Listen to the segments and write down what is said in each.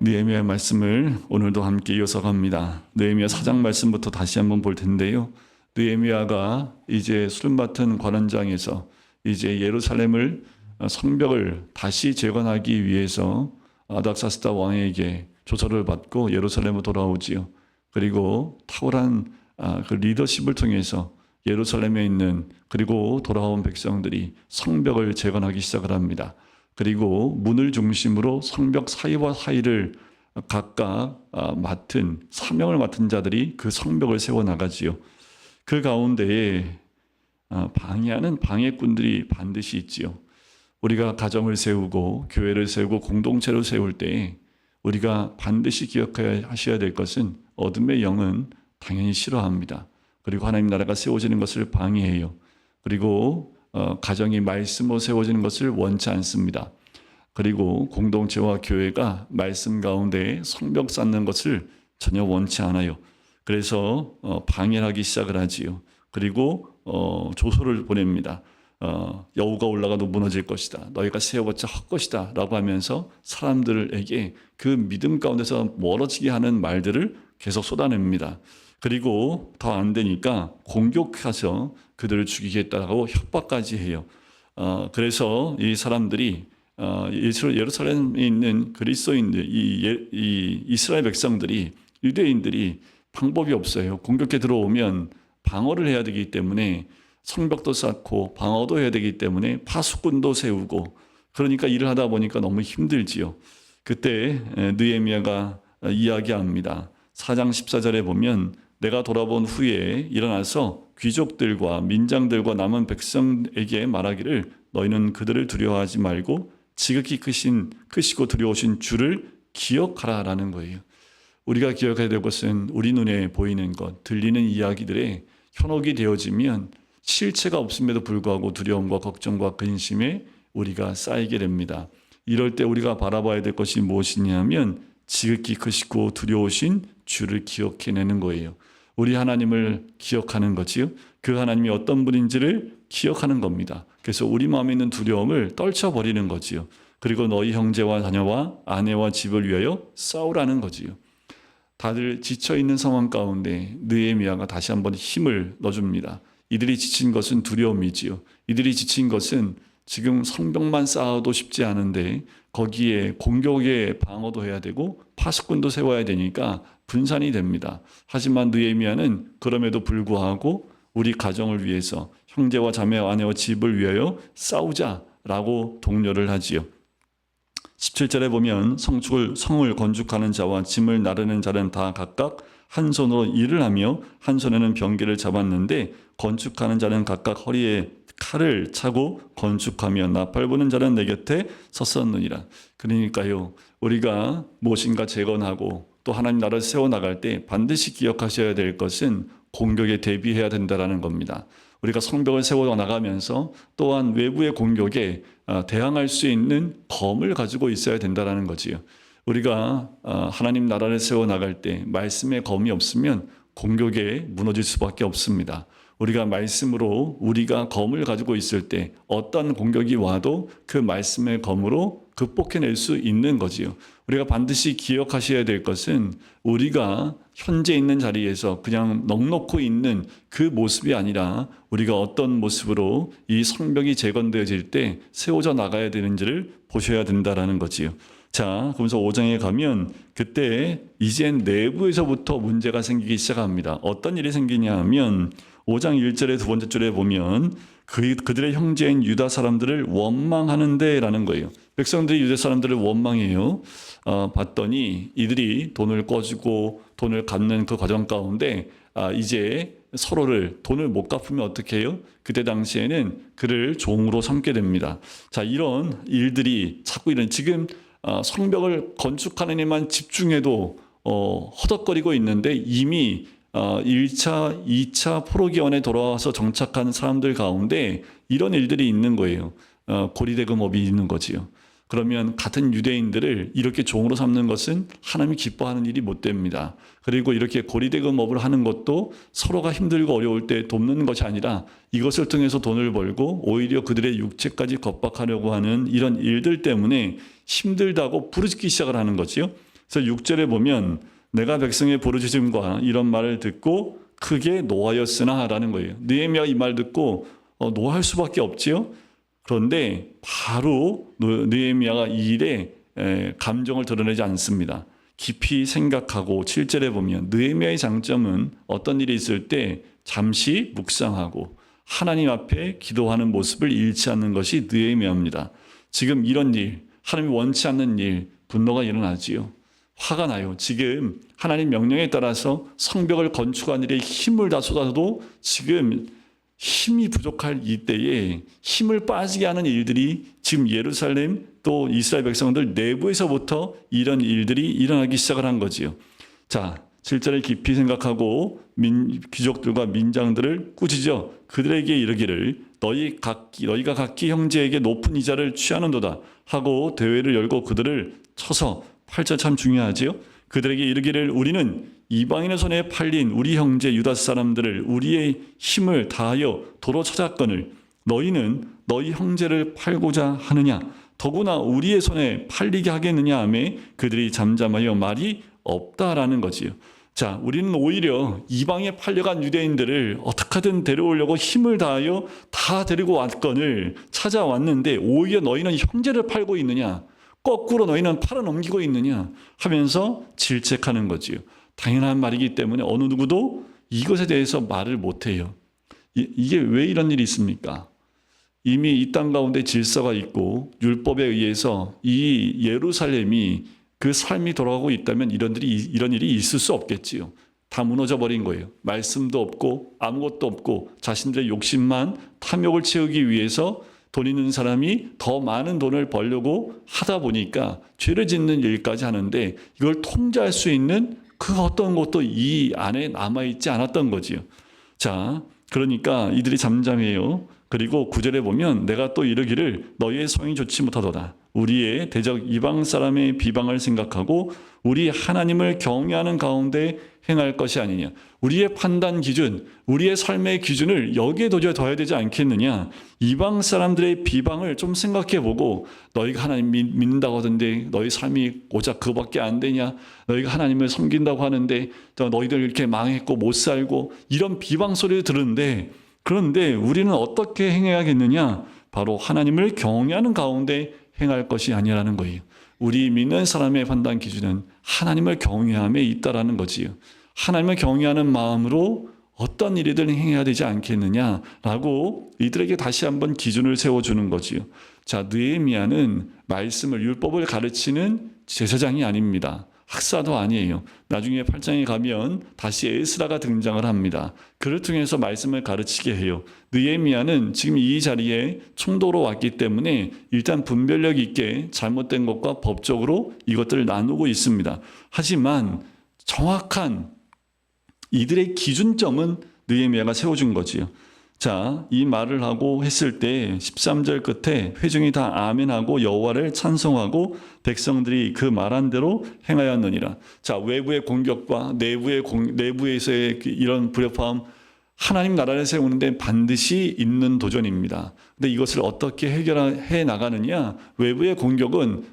느헤미야의 말씀을 오늘도 함께 이어서 갑니다. 느헤미야 4장 말씀부터 다시 한번 볼 텐데요. 느헤미야가 이제 술 맡은 관원장에서 이제 예루살렘을 성벽을 다시 재건하기 위해서 아닥사스다 왕에게 조서를 받고 예루살렘으로 돌아오지요. 그리고 탁월한 그 리더십을 통해서 예루살렘에 있는 그리고 돌아온 백성들이 성벽을 재건하기 시작을 합니다. 그리고 문을 중심으로 성벽 사이와 사이를 각각 사명을 맡은 자들이 그 성벽을 세워나가지요. 그 가운데에 방해하는 방해꾼들이 반드시 있지요. 우리가 가정을 세우고 교회를 세우고 공동체를 세울 때 우리가 반드시 기억하셔야 될 것은 어둠의 영은 당연히 싫어합니다. 그리고 하나님 나라가 세워지는 것을 방해해요. 그리고 가정이 말씀으로 세워지는 것을 원치 않습니다. 그리고 공동체와 교회가 말씀 가운데 성벽 쌓는 것을 전혀 원치 않아요. 그래서 방해하기 시작을 하지요. 그리고 조소를 보냅니다. 여우가 올라가도 무너질 것이다. 너희가 세워봤자 헛것이다. 라고 하면서 사람들에게 그 믿음 가운데서 멀어지게 하는 말들을 계속 쏟아냅니다. 그리고 더 안 되니까 공격해서 그들을 죽이겠다고 협박까지 해요. 그래서 이 사람들이 예루살렘에 있는 그리스도인들, 이 이스라엘 백성들이 유대인들이 방법이 없어요. 공격해 들어오면 방어를 해야 되기 때문에 성벽도 쌓고 방어도 해야 되기 때문에 파수꾼도 세우고 그러니까 일을 하다 보니까 너무 힘들지요. 그때 느헤미야가 이야기합니다. 4장 14절에 보면 내가 돌아본 후에 일어나서 귀족들과 민장들과 남은 백성에게 말하기를 너희는 그들을 두려워하지 말고 지극히 크시고 두려우신 주를 기억하라라는 거예요. 우리가 기억해야 될 것은 우리 눈에 보이는 것, 들리는 이야기들에 현혹이 되어지면 실체가 없음에도 불구하고 두려움과 걱정과 근심에 우리가 쌓이게 됩니다. 이럴 때 우리가 바라봐야 될 것이 무엇이냐면 지극히 크시고 두려우신 주를 기억해내는 거예요. 우리 하나님을 기억하는 거지요. 그 하나님이 어떤 분인지를 기억하는 겁니다. 그래서 우리 마음에 있는 두려움을 떨쳐버리는 거지요. 그리고 너희 형제와 자녀와 아내와 집을 위하여 싸우라는 거지요. 다들 지쳐있는 상황 가운데 느헤미야가 다시 한번 힘을 넣어줍니다. 이들이 지친 것은 두려움이지요. 이들이 지친 것은 지금 성벽만 쌓아도 쉽지 않은데 거기에 공격에 방어도 해야 되고 파수꾼도 세워야 되니까 분산이 됩니다. 하지만 느헤미야는 그럼에도 불구하고 우리 가정을 위해서 형제와 자매와 아내와 집을 위하여 싸우자라고 독려를 하지요. 17절에 보면 성을 건축하는 자와 짐을 나르는 자는 다 각각 한 손으로 일을 하며 한 손에는 병기를 잡았는데 건축하는 자는 각각 허리에 칼을 차고 건축하며 나팔 부는 자는 내 곁에 섰었느니라. 그러니까요, 우리가 무엇인가 재건하고 또 하나님 나라를 세워나갈 때 반드시 기억하셔야 될 것은 공격에 대비해야 된다는 겁니다. 우리가 성벽을 세워나가면서 또한 외부의 공격에 대항할 수 있는 검을 가지고 있어야 된다는 거지요. 우리가 하나님 나라를 세워나갈 때 말씀의 검이 없으면 공격에 무너질 수밖에 없습니다. 우리가 말씀으로 우리가 검을 가지고 있을 때 어떤 공격이 와도 그 말씀의 검으로 극복해낼 수 있는 거지요. 우리가 반드시 기억하셔야 될 것은 우리가 현재 있는 자리에서 그냥 넋놓고 있는 그 모습이 아니라 우리가 어떤 모습으로 이 성벽이 재건되어질 때 세워져 나가야 되는지를 보셔야 된다는 거지요. 자, 그러면서 5장에 가면 그때 이젠 내부에서부터 문제가 생기기 시작합니다. 어떤 일이 생기냐 하면 5장 1절의 두 번째 줄에 보면 그들의 형제인 유다 사람들을 원망하는데 라는 거예요. 백성들이 유다 사람들을 원망해요. 봤더니 이들이 돈을 꿔주고 돈을 갚는 그 과정 가운데 이제 서로를 돈을 못 갚으면 어떻게 해요? 그때 당시에는 그를 종으로 삼게 됩니다. 자, 이런 일들이 자꾸 지금 성벽을 건축하는 일만 집중해도 허덕거리고 있는데 이미 1차, 2차 포로기원에 돌아와서 정착한 사람들 가운데 이런 일들이 있는 거예요. 고리대금업이 있는 거지요. 그러면 같은 유대인들을 이렇게 종으로 삼는 것은 하나님이 기뻐하는 일이 못 됩니다. 그리고 이렇게 고리대금업을 하는 것도 서로가 힘들고 어려울 때 돕는 것이 아니라 이것을 통해서 돈을 벌고 오히려 그들의 육체까지 겁박하려고 하는 이런 일들 때문에 힘들다고 부르짖기 시작을 하는 거지요. 그래서 6절에 보면 내가 백성의 부르짖음과 이런 말을 듣고 크게 노하였으나 라는 거예요. 느헤미야가 이 말 듣고 노할 수밖에 없지요. 그런데 바로 느헤미야가 이 일에 감정을 드러내지 않습니다. 깊이 생각하고 7절에 보면 느헤미야의 장점은 어떤 일이 있을 때 잠시 묵상하고 하나님 앞에 기도하는 모습을 잃지 않는 것이 느헤미야입니다. 지금 이런 일, 하나님이 원치 않는 일, 분노가 일어나지요. 화가 나요. 지금 하나님 명령에 따라서 성벽을 건축한 일에 힘을 다 쏟아도 지금 힘이 부족할 이때에 힘을 빠지게 하는 일들이 지금 예루살렘 또 이스라엘 백성들 내부에서부터 이런 일들이 일어나기 시작을 한 거지요. 자, 7절을 깊이 생각하고 귀족들과 민장들을 꾸짖어 그들에게 이르기를 너희가 각기 형제에게 높은 이자를 취하는도다 하고 대회를 열고 그들을 쳐서 8절 참 중요하지요. 그들에게 이르기를 우리는 이방인의 손에 팔린 우리 형제 유다 사람들을 우리의 힘을 다하여 도로 찾았거늘 너희는 너희 형제를 팔고자 하느냐 더구나 우리의 손에 팔리게 하겠느냐 하며 그들이 잠잠하여 말이 없다라는 거지요. 자, 우리는 오히려 이방에 팔려간 유대인들을 어떻게든 데려오려고 힘을 다하여 다 데리고 왔거늘 찾아왔는데 오히려 너희는 형제를 팔고 있느냐 거꾸로 너희는 팔아넘기고 있느냐 하면서 질책하는 거지요. 당연한 말이기 때문에 어느 누구도 이것에 대해서 말을 못해요. 이게 왜 이런 일이 있습니까? 이미 이 땅 가운데 질서가 있고 율법에 의해서 이 예루살렘이 그 삶이 돌아가고 있다면 이런 일이 있을 수 없겠지요. 다 무너져 버린 거예요. 말씀도 없고 아무것도 없고 자신들의 욕심만 탐욕을 채우기 위해서 돈 있는 사람이 더 많은 돈을 벌려고 하다 보니까 죄를 짓는 일까지 하는데 이걸 통제할 수 있는 그 어떤 것도 이 안에 남아있지 않았던 거지요. 자, 그러니까 이들이 잠잠해요. 그리고 9절에 보면 내가 또 이르기를 너희의 성이 좋지 못하도다. 우리의 대적 이방 사람의 비방을 생각하고 우리 하나님을 경외하는 가운데 행할 것이 아니냐. 우리의 판단 기준, 우리의 삶의 기준을 여기에 도저히 둬야 되지 않겠느냐. 이방 사람들의 비방을 좀 생각해 보고 너희가 하나님 믿는다고 하던데 너희 삶이 고작 그거밖에 안 되냐. 너희가 하나님을 섬긴다고 하는데 너희들 이렇게 망했고 못 살고 이런 비방 소리를 들은데 그런데 우리는 어떻게 행해야겠느냐. 바로 하나님을 경외하는 가운데 행할 것이 아니라는 거예요. 우리 믿는 사람의 판단 기준은 하나님을 경외함에 있다라는 거지요. 하나님을 경외하는 마음으로 어떤 일이든 행해야 되지 않겠느냐라고 이들에게 다시 한번 기준을 세워주는 거지요. 자, 느헤미야는 말씀을 율법을 가르치는 제사장이 아닙니다. 학사도 아니에요. 나중에 8장에 가면 다시 에스라가 등장을 합니다. 그를 통해서 말씀을 가르치게 해요. 느헤미야는 지금 이 자리에 총독으로 왔기 때문에 일단 분별력 있게 잘못된 것과 법적으로 이것들을 나누고 있습니다. 하지만 정확한 이들의 기준점은 느헤미야가 세워준 거지요. 자, 이 말을 하고 했을 때 13절 끝에 회중이 다 아멘하고 여호와를 찬송하고 백성들이 그 말한 대로 행하였느니라. 자, 외부의 공격과 내부에서의 이런 불협화음, 하나님 나라를 세우는데 반드시 있는 도전입니다. 근데 이것을 어떻게 해결해 나가느냐? 외부의 공격은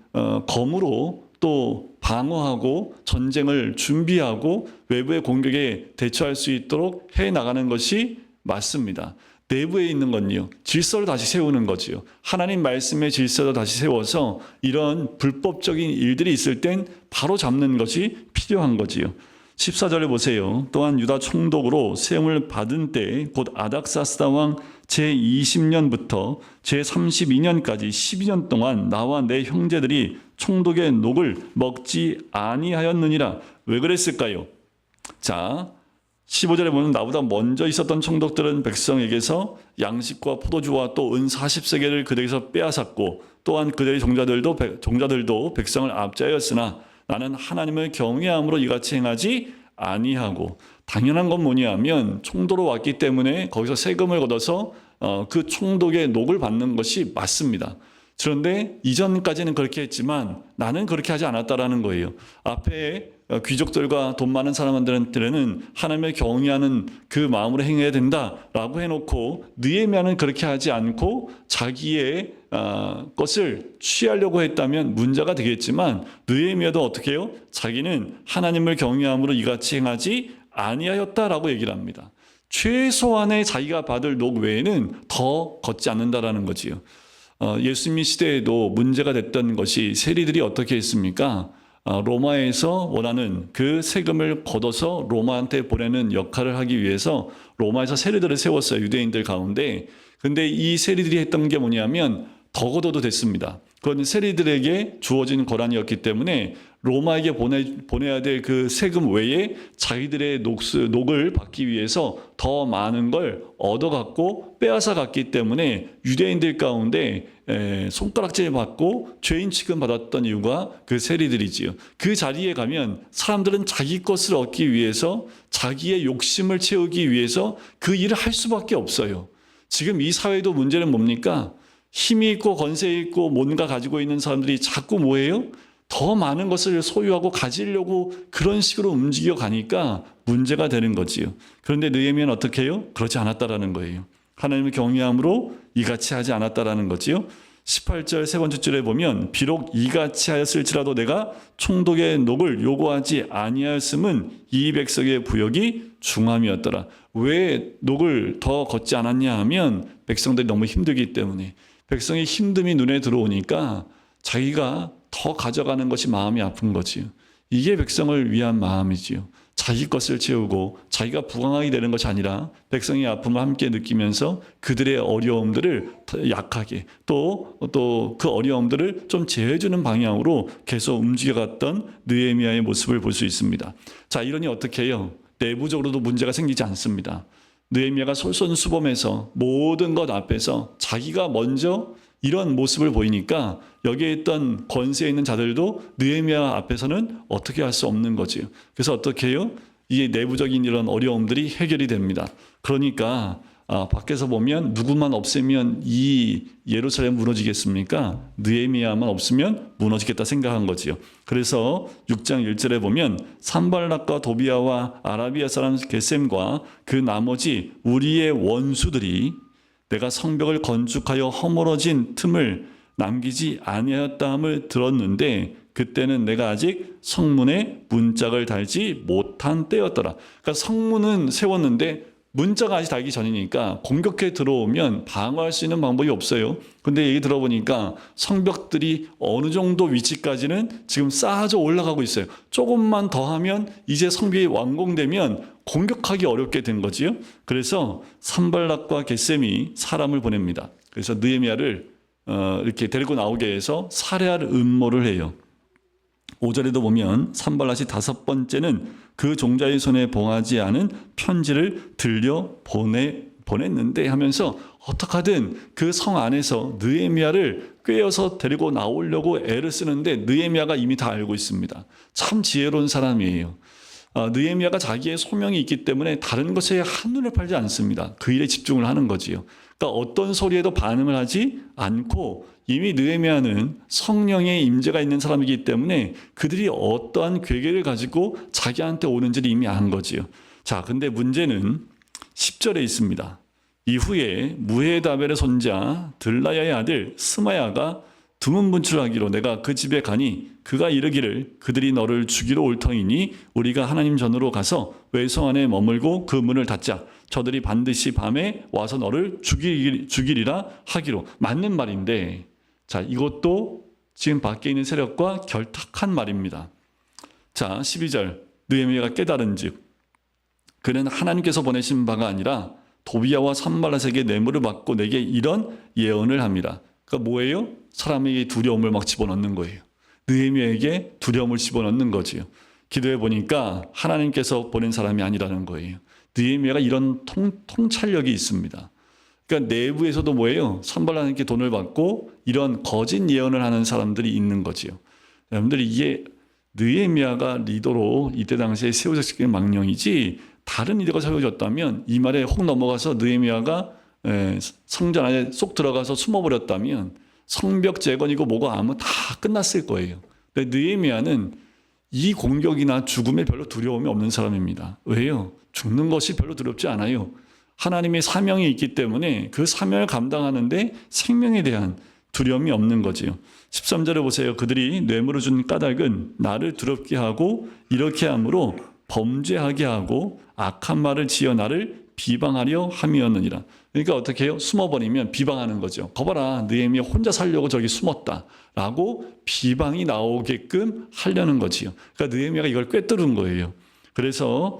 검으로 또 방어하고 전쟁을 준비하고 외부의 공격에 대처할 수 있도록 해 나가는 것이 맞습니다. 내부에 있는 건요, 질서를 다시 세우는 거지요. 하나님 말씀의 질서를 다시 세워서 이런 불법적인 일들이 있을 땐 바로 잡는 것이 필요한 거지요. 14절에 보세요. 또한 유다 총독으로 세움을 받은 때 곧 아닥사스다 왕 제20년부터 제32년까지 12년 동안 나와 내 형제들이 총독의 녹을 먹지 아니하였느니라. 왜 그랬을까요? 자, 15절에 보면 나보다 먼저 있었던 총독들은 백성에게서 양식과 포도주와 또 은 40세겔을 그들에게서 빼앗았고 또한 그들의 종자들도 백성을 압제하였으나 나는 하나님을 경외함으로 이같이 행하지 아니하고. 당연한 건 뭐냐면 총독으로 왔기 때문에 거기서 세금을 걷어서 그 총독의 녹을 받는 것이 맞습니다. 그런데 이전까지는 그렇게 했지만 나는 그렇게 하지 않았다라는 거예요. 앞에 귀족들과 돈 많은 사람들한테는 하나님을 경외하는 그 마음으로 행해야 된다라고 해놓고 느헤미야는 그렇게 하지 않고 자기의 것을 취하려고 했다면 문제가 되겠지만 느헤미야도 어떻게 해요? 자기는 하나님을 경외함으로 이같이 행하지 아니하였다라고 얘기를 합니다. 최소한의 자기가 받을 녹 외에는 더 걷지 않는다라는 거지요. 예수님 시대에도 문제가 됐던 것이 세리들이 어떻게 했습니까? 로마에서 원하는 그 세금을 걷어서 로마한테 보내는 역할을 하기 위해서 로마에서 세리들을 세웠어요. 유대인들 가운데. 근데 이 세리들이 했던 게 뭐냐면 더 걷어도 됐습니다. 그건 세리들에게 주어진 권한이었기 때문에 로마에게 보내야 될 그 세금 외에 자기들의 녹을 받기 위해서 더 많은 걸 얻어갖고 빼앗아 갔기 때문에 유대인들 가운데 손가락질 받고 죄인 취급 받았던 이유가 그 세리들이지요. 그 자리에 가면 사람들은 자기 것을 얻기 위해서 자기의 욕심을 채우기 위해서 그 일을 할 수밖에 없어요. 지금 이 사회도 문제는 뭡니까? 힘이 있고 권세 있고 뭔가 가지고 있는 사람들이 자꾸 뭐예요? 더 많은 것을 소유하고 가지려고 그런 식으로 움직여 가니까 문제가 되는 거지요. 그런데 느헤미야는 어떻게 해요? 그렇지 않았다라는 거예요. 하나님을 경외함으로 이같이 하지 않았다라는 거지요. 18절 세 번째 줄에 보면 비록 이같이 하였을지라도 내가 총독의 녹을 요구하지 아니하였음은 이 백성의 부역이 중함이었더라. 왜 녹을 더 걷지 않았냐 하면 백성들이 너무 힘들기 때문에 백성의 힘듦이 눈에 들어오니까 자기가 더 가져가는 것이 마음이 아픈 거지요. 이게 백성을 위한 마음이지요. 자기 것을 채우고 자기가 부강하게 되는 것이 아니라 백성의 아픔을 함께 느끼면서 그들의 어려움들을 약하게 또 그 어려움들을 좀 제해주는 방향으로 계속 움직여갔던 느헤미야의 모습을 볼 수 있습니다. 자, 이러니 어떻게 해요? 내부적으로도 문제가 생기지 않습니다. 느헤미야가 솔선수범해서 모든 것 앞에서 자기가 먼저 이런 모습을 보이니까 여기에 있던 권세에 있는 자들도 느헤미야 앞에서는 어떻게 할 수 없는 거지요. 그래서 어떻게 해요? 이 내부적인 이런 어려움들이 해결이 됩니다. 그러니까 밖에서 보면 누구만 없애면 이 예루살렘 무너지겠습니까? 느헤미야만 없으면 무너지겠다 생각한 거지요. 그래서 6장 1절에 보면 산발락과 도비아와 아라비아 사람 게셈과 그 나머지 우리의 원수들이 내가 성벽을 건축하여 허물어진 틈을 남기지 아니하였다함을 들었는데 그때는 내가 아직 성문에 문짝을 달지 못한 때였더라. 그러니까 성문은 세웠는데 문자가 아직 달기 전이니까 공격해 들어오면 방어할 수 있는 방법이 없어요. 근데 얘기 들어보니까 성벽들이 어느 정도 위치까지는 지금 쌓아져 올라가고 있어요. 조금만 더 하면 이제 성벽이 완공되면 공격하기 어렵게 된 거지요. 그래서 산발락과 게셈이 사람을 보냅니다. 그래서 느헤미야를 이렇게 데리고 나오게 해서 살해할 음모를 해요. 5절에도 보면 산발락이 5번째는 그 종자의 손에 봉하지 않은 편지를 들려 보냈는데 하면서 어떻게든 그 성 안에서 느헤미야를 꿰어서 데리고 나오려고 애를 쓰는데 느헤미야가 이미 다 알고 있습니다. 참 지혜로운 사람이에요. 느헤미야가 자기의 소명이 있기 때문에 다른 것에 한눈을 팔지 않습니다. 그 일에 집중을 하는 거지요. 그러니까 어떤 소리에도 반응을 하지 않고 이미 느헤미야는 성령의 임재가 있는 사람이기 때문에 그들이 어떠한 괴계를 가지고 자기한테 오는지를 이미 안 거지요. 자, 근데 문제는 10절에 있습니다. 이후에 무헤다벨의 손자 들라야의 아들 스마야가 두문분출하기로 내가 그 집에 가니 그가 이르기를 그들이 너를 죽이러 올 터이니 우리가 하나님 전으로 가서 외성 안에 머물고 그 문을 닫자. 저들이 반드시 밤에 와서 너를 죽이리라 하기로. 맞는 말인데 자, 이것도 지금 밖에 있는 세력과 결탁한 말입니다. 자, 12절 느헤미야가 깨달은즉 그는 하나님께서 보내신 바가 아니라 도비야와 산발락에게 뇌물을 받고 내게 이런 예언을 합니다. 그러니까 뭐예요? 사람에게 두려움을 막 집어넣는 거예요. 느헤미야에게 두려움을 집어넣는 거지요. 기도해 보니까 하나님께서 보낸 사람이 아니라는 거예요. 느헤미야가 이런 통찰력이 있습니다. 그러니까 내부에서도 뭐예요? 산발락에게 돈을 받고 이런 거짓 예언을 하는 사람들이 있는 거지요. 여러분들이 이게 느헤미야가 리더로 이때 당시에 세워졌을 망령이지 다른 리더가 세워졌다면 이 말에 혹 넘어가서 느헤미야가 성전 안에 쏙 들어가서 숨어버렸다면 성벽 재건이고 뭐가 아무 다 끝났을 거예요. 근데 느헤미야는 이 공격이나 죽음에 별로 두려움이 없는 사람입니다. 왜요? 죽는 것이 별로 두렵지 않아요. 하나님의 사명이 있기 때문에 그 사명을 감당하는데 생명에 대한 두려움이 없는 거지요. 13절에 보세요. 그들이 뇌물을 준 까닭은 나를 두렵게 하고 이렇게 함으로 범죄하게 하고 악한 말을 지어 나를 비방하려 함이었느니라. 그러니까 어떻게 해요? 숨어버리면 비방하는 거죠. 거봐라, 느헤미야 혼자 살려고 저기 숨었다 라고 비방이 나오게끔 하려는 거지요. 그러니까 느헤미야가 이걸 꿰뚫은 거예요. 그래서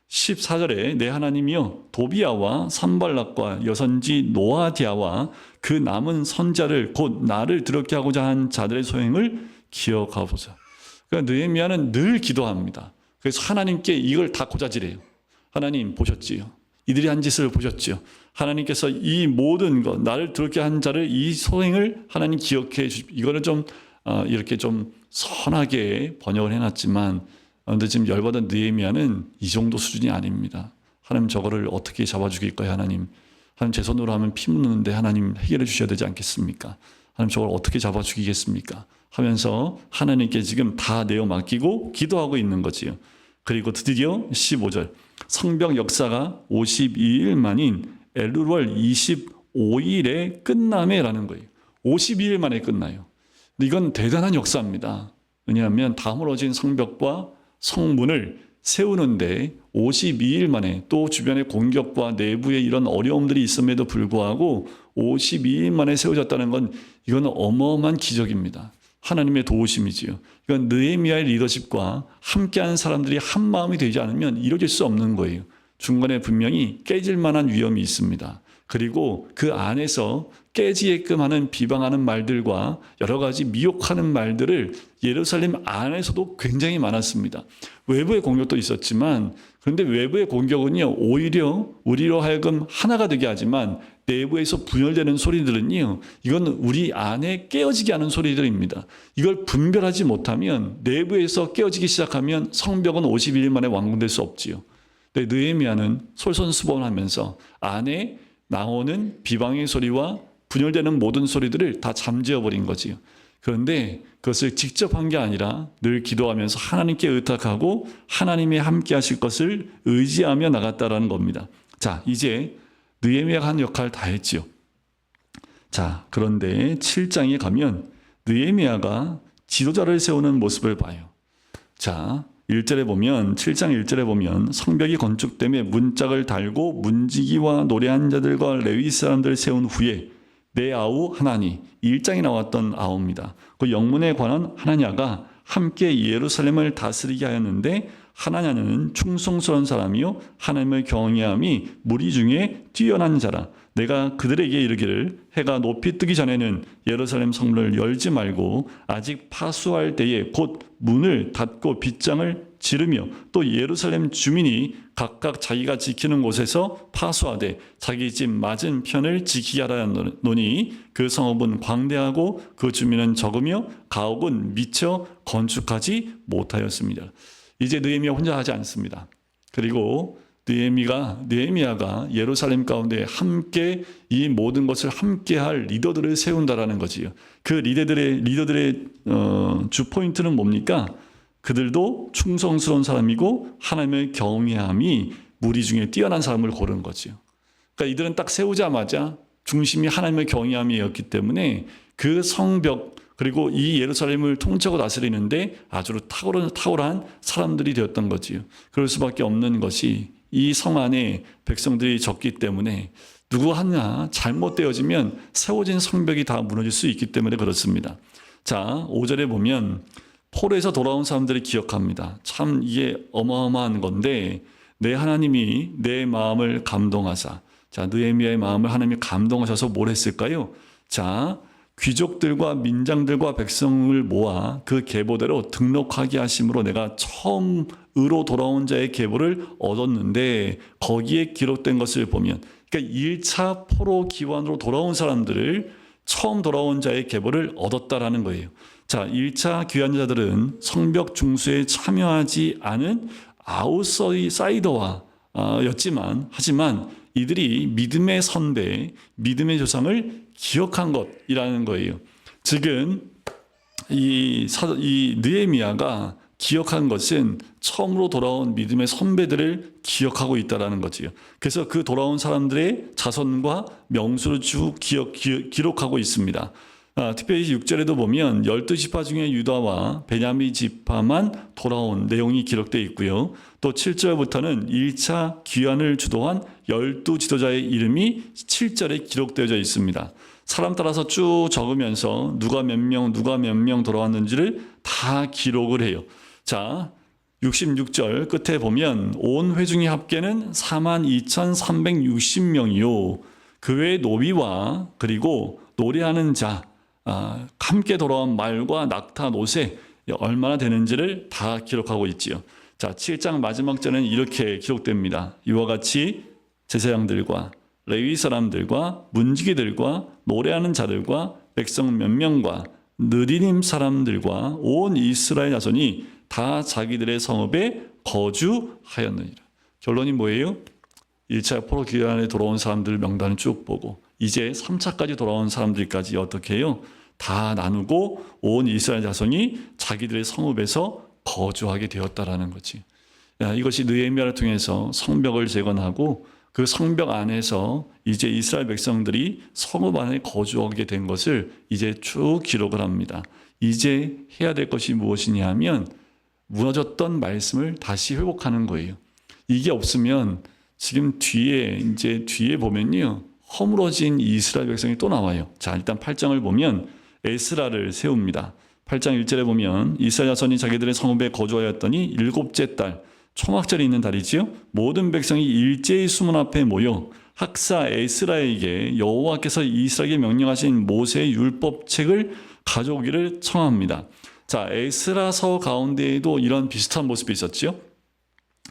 14절에 내 하나님이여 도비야와 산발락과 여선지 노아디아와 그 남은 선자를 곧 나를 드럽게 하고자 한 자들의 소행을 기억하보자. 그러니까 느헤미야는 늘 기도합니다. 그래서 하나님께 이걸 다 고자질해요. 하나님 보셨지요. 이들이 한 짓을 보셨지요. 하나님께서 이 모든 것 나를 드럽게 한 자를 이 소행을 하나님 기억해 주십시오. 이거는 좀 이렇게 좀 선하게 번역을 해놨지만 그런데 지금 열받은 느헤미야는 이 정도 수준이 아닙니다. 하나님 저거를 어떻게 잡아주길까요? 하나님 제 손으로 하면 피 묻는데 하나님 해결해 주셔야 되지 않겠습니까? 하나님 저걸 어떻게 잡아 죽이겠습니까? 하면서 하나님께 지금 다 내어 맡기고 기도하고 있는 거지요. 그리고 드디어 15절 성벽 역사가 52일 만인 엘룰월 25일에 끝남에라는 거예요. 52일 만에 끝나요. 이건 대단한 역사입니다. 왜냐하면 다 무너진 성벽과 성문을 세우는데 52일 만에 또 주변의 공격과 내부의 이런 어려움들이 있음에도 불구하고 52일 만에 세워졌다는 건 이건 어마어마한 기적입니다. 하나님의 도우심이지요. 이건 느헤미야의 리더십과 함께하는 사람들이 한 마음이 되지 않으면 이루어질 수 없는 거예요. 중간에 분명히 깨질 만한 위험이 있습니다. 그리고 그 안에서 깨지게끔 하는 비방하는 말들과 여러 가지 미혹하는 말들을 예루살렘 안에서도 굉장히 많았습니다. 외부의 공격도 있었지만 그런데 외부의 공격은요 오히려 우리로 하여금 하나가 되게 하지만 내부에서 분열되는 소리들은요 이건 우리 안에 깨어지게 하는 소리들입니다. 이걸 분별하지 못하면 내부에서 깨어지기 시작하면 성벽은 51일 만에 완공될 수 없지요. 근데 느헤미야는 솔선수범하면서 안에 나오는 비방의 소리와 분열되는 모든 소리들을 다 잠재워버린 거지요. 그런데 그것을 직접 한 게 아니라 늘 기도하면서 하나님께 의탁하고 하나님이 함께 하실 것을 의지하며 나갔다라는 겁니다. 자, 이제 느헤미야가 한 역할 다 했지요. 자, 그런데 7장에 가면 느헤미야가 지도자를 세우는 모습을 봐요. 자, 1절에 보면 7장 1절에 보면 성벽이 건축됨에 문짝을 달고 문지기와 노래한 자들과 레위 사람들을 세운 후에 내 아우 하나니 1장에 나왔던 아우입니다. 그 영문에 관한 하나냐가 함께 예루살렘을 다스리게 하였는데 하나냐는 충성스러운 사람이요 하나님을 경외함이 무리 중에 뛰어난 자라. 내가 그들에게 이르기를 해가 높이 뜨기 전에는 예루살렘 성문을 열지 말고 아직 파수할 때에 곧 문을 닫고 빗장을 지르며 또 예루살렘 주민이 각각 자기가 지키는 곳에서 파수하되 자기 집 맞은 편을 지키게 하라노니 그 성읍은 광대하고 그 주민은 적으며 가옥은 미처 건축하지 못하였습니다. 이제 느헤미야 혼자 하지 않습니다. 그리고 느헤미야가 예루살렘 가운데 함께 이 모든 것을 함께할 리더들을 세운다라는 거지요. 그 리더들의 주 포인트는 뭡니까? 그들도 충성스러운 사람이고 하나님의 경외함이 무리 중에 뛰어난 사람을 고르는 거지요. 그러니까 이들은 딱 세우자마자 중심이 하나님의 경외함이었기 때문에 그 성벽 그리고 이 예루살렘을 통치하고 다스리는데 아주 탁월한 사람들이 되었던 거지요. 그럴 수밖에 없는 것이 이 성 안에 백성들이 적기 때문에 누구 하나 잘못되어지면 세워진 성벽이 다 무너질 수 있기 때문에 그렇습니다. 자, 5절에 보면 포로에서 돌아온 사람들이 기억합니다. 참 이게 어마어마한 건데 내 하나님이 내 마음을 감동하사. 자, 느헤미야의 마음을 하나님이 감동하셔서 뭘 했을까요? 자, 귀족들과 민장들과 백성을 모아 그 계보대로 등록하게 하심으로 내가 처음으로 돌아온 자의 계보를 얻었는데 거기에 기록된 것을 보면 그러니까 1차 포로 기환으로 돌아온 사람들을 처음 돌아온 자의 계보를 얻었다라는 거예요. 자, 1차 귀환자들은 성벽 중수에 참여하지 않은 아웃사이더와 하지만 이들이 믿음의 선배, 믿음의 조상을 기억한 것이라는 거예요. 지금 이 느헤미야가 기억한 것은 처음으로 돌아온 믿음의 선배들을 기억하고 있다라는 거지요. 그래서 그 돌아온 사람들의 자손과 명수를 쭉 기록하고 있습니다. 특별히 6절에도 보면 12지파 중에 유다와 베냐민 지파만 돌아온 내용이 기록되어 있고요. 또 7절부터는 1차 귀환을 주도한 12지도자의 이름이 7절에 기록되어져 있습니다. 사람 따라서 쭉 적으면서 누가 몇 명 돌아왔는지를 다 기록을 해요. 자, 66절 끝에 보면 온 회중의 합계는 42,360명이요. 그 외에 노비와 그리고 노래하는 자, 함께 돌아온 말과 낙타, 노새 얼마나 되는지를 다 기록하고 있지요. 자, 7장 마지막 절은 이렇게 기록됩니다. 이와 같이 제사장들과 레위 사람들과 문지기들과 노래하는 자들과 백성 몇 명과 느리님 사람들과 온 이스라엘 자손이 다 자기들의 성읍에 거주하였느니라. 결론이 뭐예요? 1차 포로 귀환에 돌아온 사람들 명단을 쭉 보고 이제 3차까지 돌아온 사람들까지 어떻게 해요? 다 나누고 온 이스라엘 자손이 자기들의 성읍에서 거주하게 되었다라는 거지. 이것이 느헤미야를 통해서 성벽을 재건하고 그 성벽 안에서 이제 이스라엘 백성들이 성읍 안에 거주하게 된 것을 이제 쭉 기록을 합니다. 이제 해야 될 것이 무엇이냐 하면 무너졌던 말씀을 다시 회복하는 거예요. 이게 없으면 지금 뒤에 보면요. 허물어진 이스라엘 백성이 또 나와요. 자, 일단 8장을 보면 에스라를 세웁니다. 8장 1절에 보면 이스라엘 자손이 자기들의 성읍에 거주하였더니 7째 달 초막절이 있는 달이지요. 모든 백성이 일제히 수문 앞에 모여 학사 에스라에게 여호와께서 이스라엘에게 명령하신 모세의 율법책을 가져오기를 청합니다. 자, 에스라서 가운데에도 이런 비슷한 모습이 있었지요.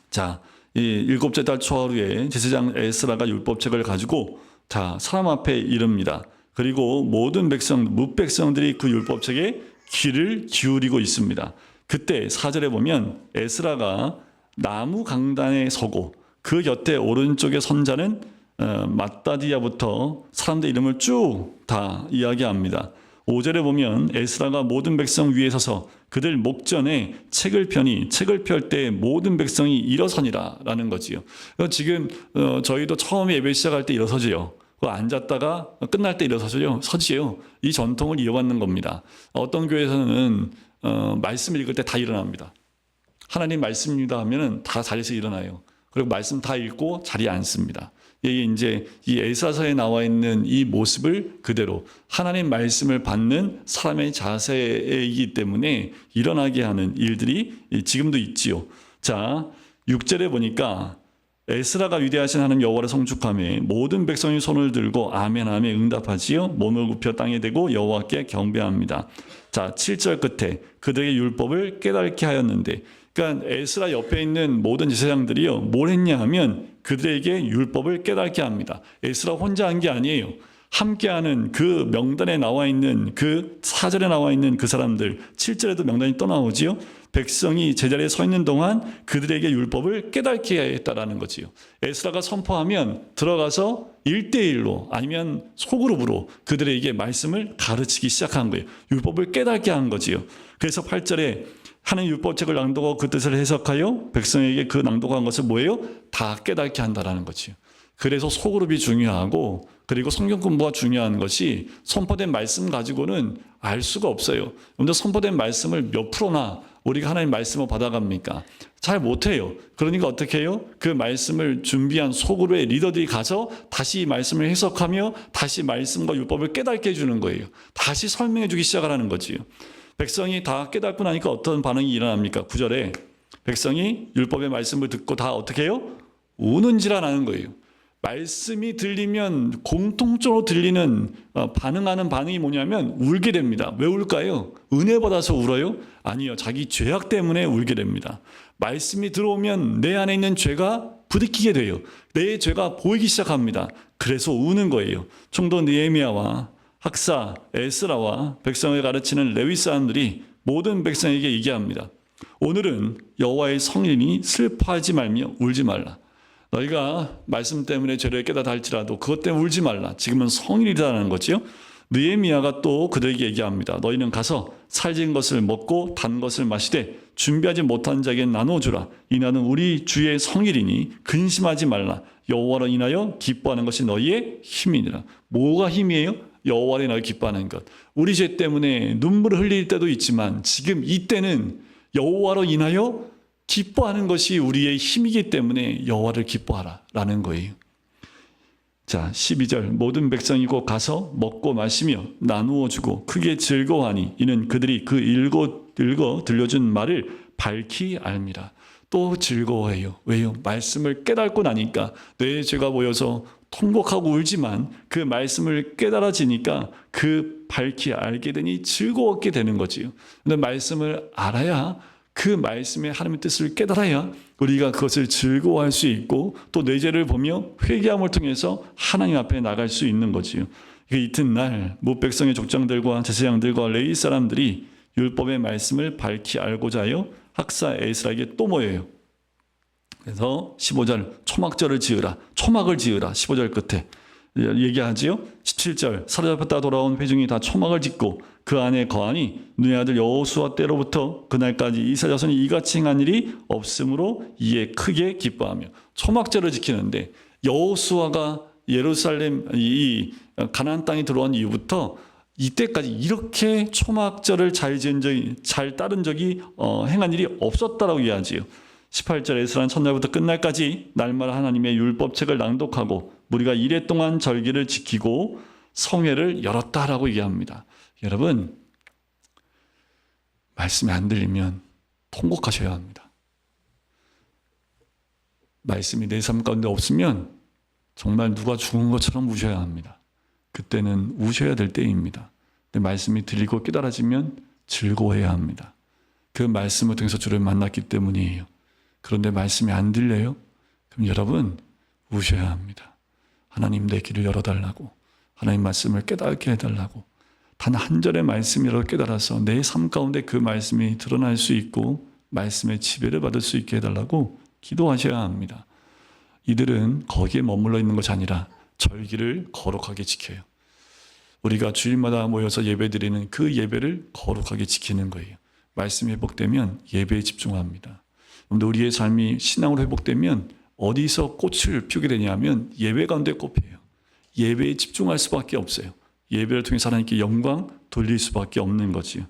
자, 이 7째 달 초하루에 제사장 에스라가 율법책을 가지고 사람 앞에 이릅니다. 그리고 모든 뭇백성들이 그 율법책에 귀를 기울이고 있습니다. 그때 4절에 보면 에스라가 나무 강단에 서고 그 곁에 오른쪽에 선 자는 마따디야부터 사람들 이름을 쭉 다 이야기합니다. 5절에 보면 에스라가 모든 백성 위에 서서 그들 목전에 책을 펴니 책을 펼 때 모든 백성이 일어서니라 라는 거지요. 지금 저희도 처음에 예배 시작할 때 일어서지요. 앉았다가 끝날 때 일어서지요. 서지요. 이 전통을 이어받는 겁니다. 어떤 교회에서는 말씀을 읽을 때 다 일어납니다. 하나님 말씀입니다 하면은 다 자리에서 일어나요. 그리고 말씀 다 읽고 자리에 앉습니다. 이게 이제 이 에스라서에 나와 있는 이 모습을 그대로 하나님 말씀을 받는 사람의 자세이기 때문에 일어나게 하는 일들이 지금도 있지요. 자, 6절에 보니까 에스라가 위대하신 하나님 여호와를 성축하며 모든 백성이 손을 들고 아멘 아멘 응답하지요. 몸을 굽혀 땅에 대고 여호와께 경배합니다. 자, 7절 끝에 그들의 율법을 깨닫게 하였는데, 그러니까 에스라 옆에 있는 모든 제사장들이요 뭘 했냐 하면 그들에게 율법을 깨닫게 합니다. 에스라 혼자 한 게 아니에요. 함께하는 그 명단에 나와 있는 그 4절에 나와 있는 그 사람들, 7절에도 명단이 또 나오지요. 백성이 제자리에 서 있는 동안 그들에게 율법을 깨닫게 했다라는 거지요. 에스라가 선포하면 들어가서 1대1로 아니면 소그룹으로 그들에게 말씀을 가르치기 시작한 거예요. 율법을 깨닫게 한 거지요. 그래서 8절에 하나님 율법책을 낭독하고 그 뜻을 해석하여 백성에게 그 낭독한 것을 뭐예요? 다 깨닫게 한다라는 거지요. 그래서 소그룹이 중요하고 그리고 성경 공부가 중요한 것이 선포된 말씀 가지고는 알 수가 없어요. 근데 선포된 말씀을 몇 프로나 우리가 하나님 말씀을 받아갑니까? 잘 못해요. 그러니까 어떻게 해요? 그 말씀을 준비한 소그룹의 리더들이 가서 다시 말씀을 해석하며 다시 말씀과 율법을 깨닫게 해주는 거예요. 다시 설명해 주기 시작하라는 거지요. 백성이 다 깨닫고 나니까 어떤 반응이 일어납니까? 9절에 백성이 율법의 말씀을 듣고 다 어떻게 해요? 우는지라 나는 거예요. 말씀이 들리면 공통적으로 들리는 반응하는 반응이 뭐냐면 울게 됩니다. 왜 울까요? 은혜 받아서 울어요? 아니요. 자기 죄악 때문에 울게 됩니다. 말씀이 들어오면 내 안에 있는 죄가 부딪히게 돼요. 내 죄가 보이기 시작합니다. 그래서 우는 거예요. 총독 느헤미야와 학사 에스라와 백성을 가르치는 레위 사람들이 모든 백성에게 얘기합니다. 오늘은 여호와의 성인이 슬퍼하지 말며 울지 말라. 너희가 말씀 때문에 죄를 깨닫아 할지라도 그것 때문에 울지 말라. 지금은 성일이라는 거지요. 느헤미야가 또 그들에게 얘기합니다. 너희는 가서 살진 것을 먹고 단 것을 마시되 준비하지 못한 자에게 나눠주라. 이날은 우리 주의 성일이니 근심하지 말라. 여호와로 인하여 기뻐하는 것이 너희의 힘이니라. 뭐가 힘이에요? 여호와로 인하여 기뻐하는 것. 우리 죄 때문에 눈물을 흘릴 때도 있지만 지금 이때는 여호와로 인하여 기뻐하는 것이 우리의 힘이기 때문에 여호와를 기뻐하라 라는 거예요. 자, 12절 모든 백성이 곧 가서 먹고 마시며 나누어 주고 크게 즐거워하니 이는 그들이 그 읽어 들려준 말을 밝히 알미라. 또 즐거워해요. 왜요? 말씀을 깨닫고 나니까 내 죄가 보여서 통곡하고 울지만 그 말씀을 깨달아지니까 그 밝히 알게 되니 즐거웠게 되는 거지요. 근데 말씀을 알아야, 그 말씀의 하나님의 뜻을 깨달아야 우리가 그것을 즐거워할 수 있고 또 내 죄를 보며 회개함을 통해서 하나님 앞에 나갈 수 있는 거지요. 이튿날 뭇백성의 족장들과 제사장들과 레위 사람들이 율법의 말씀을 밝히 알고자 하여 학사 에스라에게 또 모여요. 그래서 15절 초막절을 지으라. 초막을 지으라. 15절 끝에 얘기하지요. 17절 사로잡혔다 돌아온 회중이 다 초막을 짓고 그 안에 거하니 눈의 아들 여호수아 때로부터 그날까지 이스라엘 자손이 이같이 행한 일이 없으므로 이에 크게 기뻐하며. 초막절을 지키는데 여호수아가 예루살렘 이 가나안 땅에 들어온 이후부터 이때까지 이렇게 초막절을 잘 따른 적이 행한 일이 없었다라고 이야기하지요. 18절 에스라는 첫날부터 끝날까지 날마다 하나님의 율법책을 낭독하고 무리가 이레 동안 절기를 지키고 성회를 열었다라고 얘기합니다. 여러분, 말씀이 안 들리면 통곡하셔야 합니다. 말씀이 내 삶 가운데 없으면 정말 누가 죽은 것처럼 우셔야 합니다. 그때는 우셔야 될 때입니다. 근데 말씀이 들리고 깨달아지면 즐거워해야 합니다. 그 말씀을 통해서 주를 만났기 때문이에요. 그런데 말씀이 안 들려요? 그럼 여러분 우셔야 합니다. 하나님 내 길을 열어달라고, 하나님 말씀을 깨닫게 해달라고, 단 한 절의 말씀이라도 깨달아서 내 삶 가운데 그 말씀이 드러날 수 있고 말씀의 지배를 받을 수 있게 해달라고 기도하셔야 합니다. 이들은 거기에 머물러 있는 것이 아니라 절기를 거룩하게 지켜요. 우리가 주일마다 모여서 예배드리는 그 예배를 거룩하게 지키는 거예요. 말씀이 회복되면 예배에 집중합니다. 근데 우리의 삶이 신앙으로 회복되면 어디서 꽃을 피우게 되냐면 예배 가운데 꽃피어요. 예배에 집중할 수밖에 없어요. 예배를 통해서 하나님께 영광 돌릴 수밖에 없는 거지요.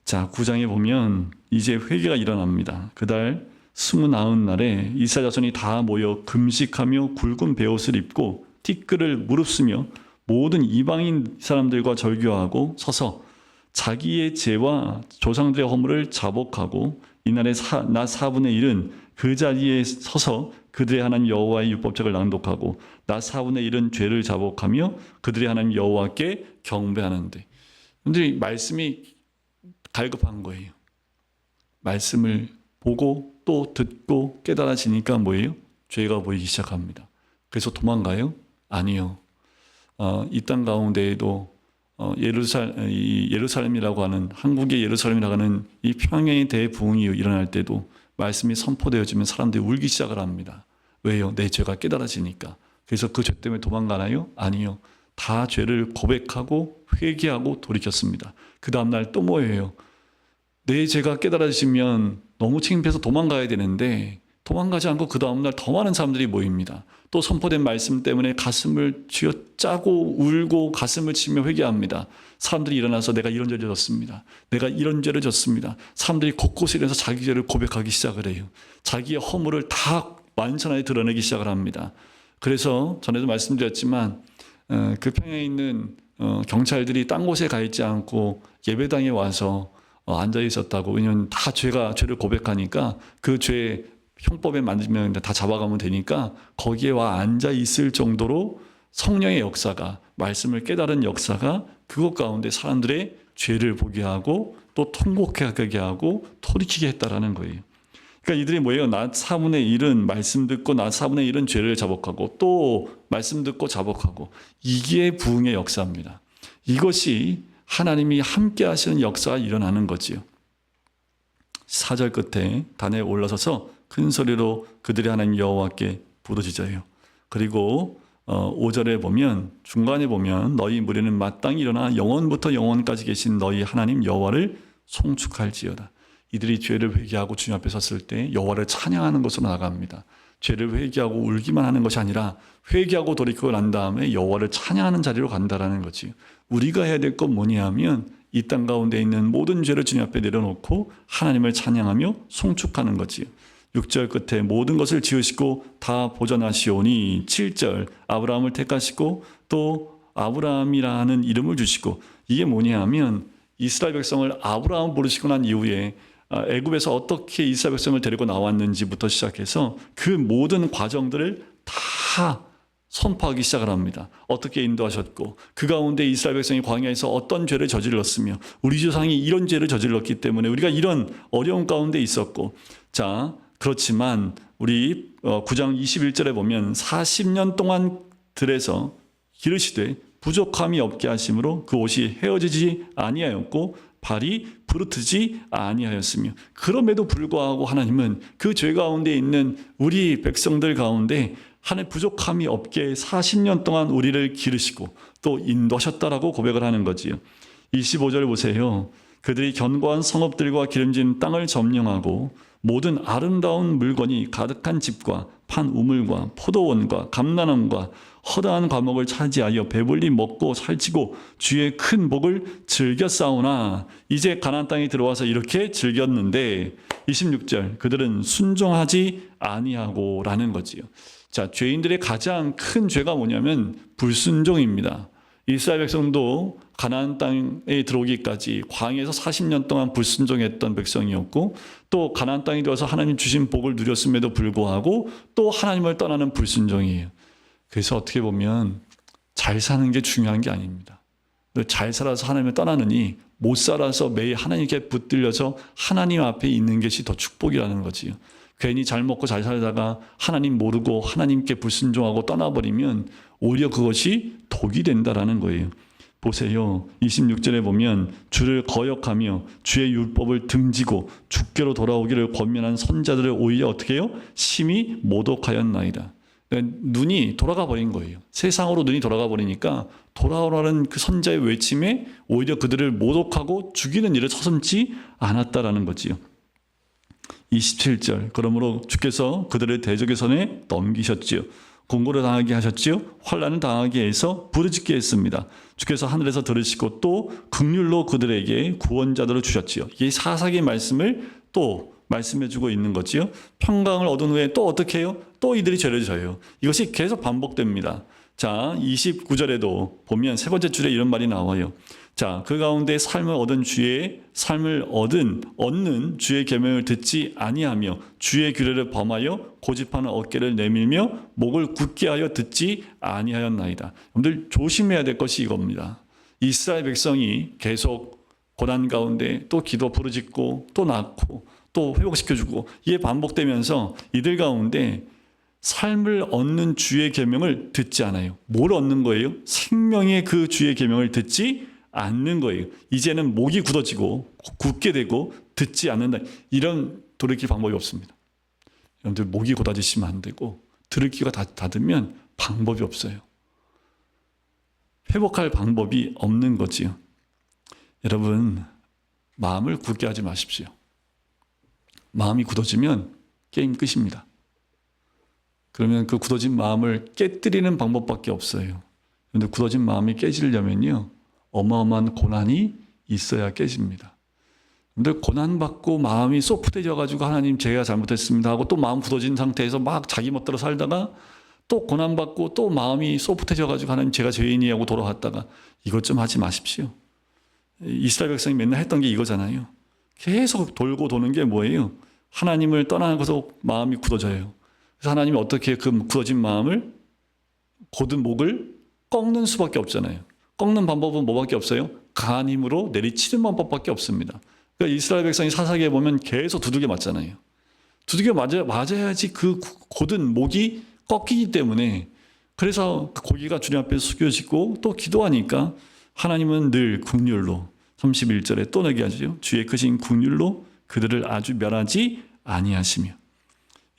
자, 9장에 보면 이제 회개가 일어납니다. 그달 29날에 이스라엘 자손이 다 모여 금식하며 굵은 베옷을 입고 티끌을 무릅쓰며 모든 이방인 사람들과 절교하고 서서 자기의 죄와 조상들의 허물을 자복하고 이날의 낮 4분의 1은 그 자리에 서서 그들의 하나님 여호와의 율법책을 낭독하고 낮 4분의 1은 죄를 자복하며 그들의 하나님 여호와께 경배하는데, 근데 말씀이 갈급한 거예요. 말씀을 보고 또 듣고 깨달아지니까 뭐예요? 죄가 보이기 시작합니다. 그래서 도망가요? 아니요. 이 땅 가운데에도 예루살렘이라고 하는, 한국의 예루살렘이라고 하는 이 평양의 대부흥이 일어날 때도 말씀이 선포되어지면 사람들이 울기 시작을 합니다. 왜요? 내 죄가 깨달아지니까. 그래서 그 죄 때문에 도망가나요? 아니요. 다 죄를 고백하고 회개하고 돌이켰습니다. 그 다음날 또 뭐예요? 내 죄가 깨달아지면 너무 창피해서 도망가야 되는데 도망가지 않고 그 다음날 더 많은 사람들이 모입니다. 또 선포된 말씀 때문에 가슴을 쥐어짜고 울고 가슴을 치며 회개합니다. 사람들이 일어나서 내가 이런 죄를 졌습니다. 내가 이런 죄를 졌습니다. 사람들이 곳곳에 일어나서 자기 죄를 고백하기 시작을 해요. 자기의 허물을 다 완전하게 드러내기 시작을 합니다. 그래서 전에도 말씀드렸지만 그 평양에 있는 경찰들이 딴 곳에 가 있지 않고 예배당에 와서 앉아 있었다고. 왜냐하면 다 죄를 고백하니까 그 죄 형법에 만들면 다 잡아가면 되니까 거기에 와 앉아 있을 정도로 성령의 역사가, 말씀을 깨달은 역사가 그것 가운데 사람들의 죄를 보게 하고 또 통곡하게 하고 돌이키게 했다라는 거예요. 그러니까 이들이 뭐예요? 낮 4분의 1은 말씀 듣고 낮 4분의 1은 죄를 자복하고 또 말씀 듣고 자복하고, 이게 부흥의 역사입니다. 이것이 하나님이 함께 하시는 역사가 일어나는 거지요. 4절 끝에 단에 올라서서 큰 소리로 그들의 하나님 여호와께 부르짖어요. 그리고 5절에 보면 중간에 보면 너희 무리는 마땅히 일어나 영원부터 영원까지 계신 너희 하나님 여호와를 송축할지어다. 이들이 죄를 회개하고 주님 앞에 섰을 때 여호와를 찬양하는 것으로 나갑니다. 죄를 회개하고 울기만 하는 것이 아니라 회개하고 돌이키고 난 다음에 여호와를 찬양하는 자리로 간다라는 거지. 우리가 해야 될 건 뭐냐 하면 이 땅 가운데 있는 모든 죄를 주님 앞에 내려놓고 하나님을 찬양하며 송축하는 거지요. 6절 끝에 모든 것을 지으시고 다 보전하시오니 7절 아브라함을 택하시고 또 아브라함이라는 이름을 주시고 이게 뭐냐 하면 이스라엘 백성을 아브라함 부르시고 난 이후에 애굽에서 어떻게 이스라엘 백성을 데리고 나왔는지부터 시작해서 그 모든 과정들을 다 선포하기 시작을 합니다. 어떻게 인도하셨고 그 가운데 이스라엘 백성이 광야에서 어떤 죄를 저질렀으며 우리 조상이 이런 죄를 저질렀기 때문에 우리가 이런 어려운 가운데 있었고 자 그렇지만 우리 9장 21절에 보면 40년 동안 들에서 기르시되 부족함이 없게 하심으로 그 옷이 헤어지지 아니하였고 발이 부르트지 아니하였으며 그럼에도 불구하고 하나님은 그 죄 가운데 있는 우리 백성들 가운데 하나님 부족함이 없게 40년 동안 우리를 기르시고 또 인도하셨다라고 고백을 하는 거지요. 25절 보세요. 그들이 견고한 성읍들과 기름진 땅을 점령하고 모든 아름다운 물건이 가득한 집과 판 우물과 포도원과 감람나무과 허다한 과목을 차지하여 배불리 먹고 살찌고 주의 큰 복을 즐겨 싸우나 이제 가나안 땅에 들어와서 이렇게 즐겼는데 26절 그들은 순종하지 아니하고 라는 거지요. 자, 죄인들의 가장 큰 죄가 뭐냐면 불순종입니다. 이스라엘 백성도 가나안 땅에 들어오기까지 광야에서 40년 동안 불순종했던 백성이었고 또 가나안 땅에 들어와서 하나님 주신 복을 누렸음에도 불구하고 또 하나님을 떠나는 불순종이에요. 그래서 어떻게 보면 잘 사는 게 중요한 게 아닙니다. 잘 살아서 하나님을 떠나느니 못 살아서 매일 하나님께 붙들려서 하나님 앞에 있는 것이 더 축복이라는 거지요. 괜히 잘 먹고 잘 살다가 하나님 모르고 하나님께 불순종하고 떠나버리면 오히려 그것이 독이 된다라는 거예요. 보세요. 26절에 보면 주를 거역하며 주의 율법을 등지고 주께로 돌아오기를 권면한 선자들을 오히려 어떻게 해요? 심히 모독하였나이다. 눈이 돌아가 버린 거예요. 세상으로 눈이 돌아가 버리니까 돌아오라는 그 선자의 외침에 오히려 그들을 모독하고 죽이는 일을 서슴지 않았다라는 거지요. 27절 그러므로 주께서 그들을 대적의 손에 넘기셨지요. 공고를 당하게 하셨지요. 환난을 당하게 해서 부르짖게 했습니다. 주께서 하늘에서 들으시고 또 긍휼로 그들에게 구원자들을 주셨지요. 이 사사기 말씀을 또 말씀해주고 있는 거지요. 평강을 얻은 후에 또 어떻게 해요? 또 이들이 죄를 져요. 이것이 계속 반복됩니다. 자, 29절에도 보면 세 번째 줄에 이런 말이 나와요. 자, 그 가운데 삶을 얻는 주의 계명을 듣지 아니하며 주의 규례를 범하여 고집하는 어깨를 내밀며 목을 굳게 하여 듣지 아니하였나이다. 여러분들 조심해야 될 것이 이겁니다. 이스라엘 백성이 계속 고난 가운데 또 기도 부르짖고 또 낳고 또 회복시켜주고 이게 반복되면서 이들 가운데 삶을 얻는 주의 계명을 듣지 않아요. 뭘 얻는 거예요? 생명의 그 주의 계명을 듣지 않는 거예요. 이제는 목이 굳어지고 굳게 되고 듣지 않는다. 이런 돌이킬 방법이 없습니다. 여러분들 목이 곧아지시면 안 되고 들을 귀가 닫으면 방법이 없어요. 회복할 방법이 없는 거지요. 여러분 마음을 굳게 하지 마십시오. 마음이 굳어지면 게임 끝입니다. 그러면 그 굳어진 마음을 깨뜨리는 방법밖에 없어요. 그런데 굳어진 마음이 깨지려면요 어마어마한 고난이 있어야 깨집니다. 근데 고난받고 마음이 소프트해져가지고 하나님 제가 잘못했습니다 하고 또 마음 굳어진 상태에서 막 자기 멋대로 살다가 또 고난받고 또 마음이 소프트해져가지고 하나님 제가 죄인이라고 하고 돌아왔다가 이것 좀 하지 마십시오. 이스라엘 백성이 맨날 했던 게 이거잖아요. 계속 돌고 도는 게 뭐예요? 하나님을 떠나고서 마음이 굳어져요. 그래서 하나님이 어떻게 그 굳어진 마음을 곧은 목을 꺾는 수밖에 없잖아요. 꺾는 방법은 뭐밖에 없어요? 강한 힘으로 내리치는 방법밖에 없습니다. 그러니까 이스라엘 백성이 사사기에 보면 계속 두들겨 맞잖아요. 두들겨 맞아야지 그 곧은 목이 꺾이기 때문에 그래서 그 고기가 주님 앞에 숙여지고 또 기도하니까 하나님은 늘 긍휼로 31절에 또 얘기하죠. 주의 크신 긍휼로 그들을 아주 멸하지 아니하시며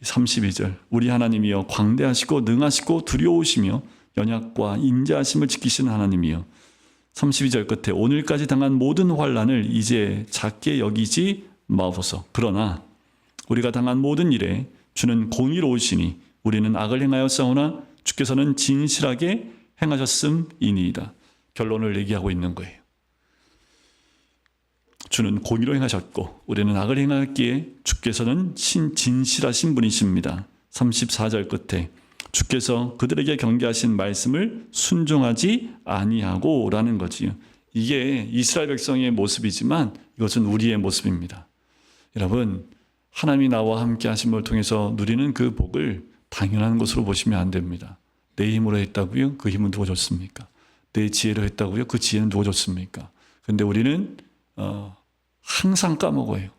32절 우리 하나님이여 광대하시고 능하시고 두려우시며 연약과 인자하심을 지키시는 하나님이요 32절 끝에 오늘까지 당한 모든 환난을 이제 작게 여기지 마옵소서. 그러나 우리가 당한 모든 일에 주는 공의로우시니 우리는 악을 행하였사오나 주께서는 진실하게 행하셨음이니이다. 결론을 얘기하고 있는 거예요. 주는 공의로 행하셨고 우리는 악을 행하였기에 주께서는 진실하신 분이십니다. 34절 끝에 주께서 그들에게 경계하신 말씀을 순종하지 아니하고 라는 거지요. 이게 이스라엘 백성의 모습이지만 이것은 우리의 모습입니다. 여러분, 하나님이 나와 함께 하심을 통해서 누리는 그 복을 당연한 것으로 보시면 안 됩니다. 내 힘으로 했다고요? 그 힘은 누가 줬습니까? 내 지혜로 했다고요? 그 지혜는 누가 줬습니까? 근데 우리는 항상 까먹어요.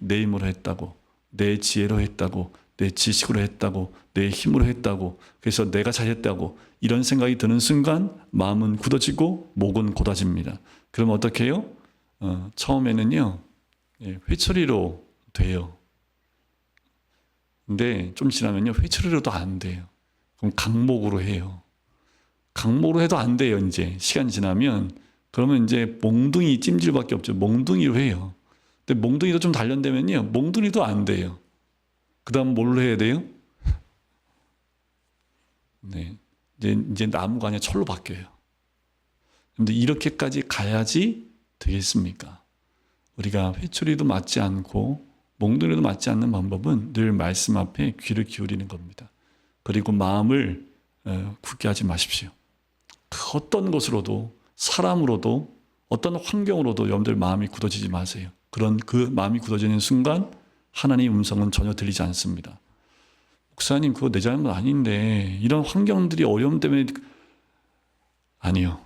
내 힘으로 했다고, 내 지혜로 했다고, 내 지식으로 했다고, 내 힘으로 했다고, 그래서 내가 잘했다고 이런 생각이 드는 순간 마음은 굳어지고 목은 곧아집니다. 그럼 어떻게 해요? 처음에는요 회초리로 돼요. 근데 좀 지나면요 회초리로도 안 돼요. 그럼 강목으로 해요. 강목으로 해도 안 돼요. 이제 시간이 지나면 그러면 이제 몽둥이 찜질밖에 없죠. 몽둥이로 해요. 근데 몽둥이도 좀 단련되면요 몽둥이도 안 돼요. 그 다음 뭘로 해야 돼요? 네, 이제 나무가 아니라 철로 바뀌어요. 근데 이렇게까지 가야지 되겠습니까? 우리가 회초리도 맞지 않고 몽둥이도 맞지 않는 방법은 늘 말씀 앞에 귀를 기울이는 겁니다. 그리고 마음을 굳게 하지 마십시오. 그 어떤 것으로도 사람으로도 어떤 환경으로도 여러분들 마음이 굳어지지 마세요. 그런 그 마음이 굳어지는 순간 하나님의 음성은 전혀 들리지 않습니다. 목사님 그거 내 잘못 아닌데 이런 환경들이 어려움 때문에 아니요.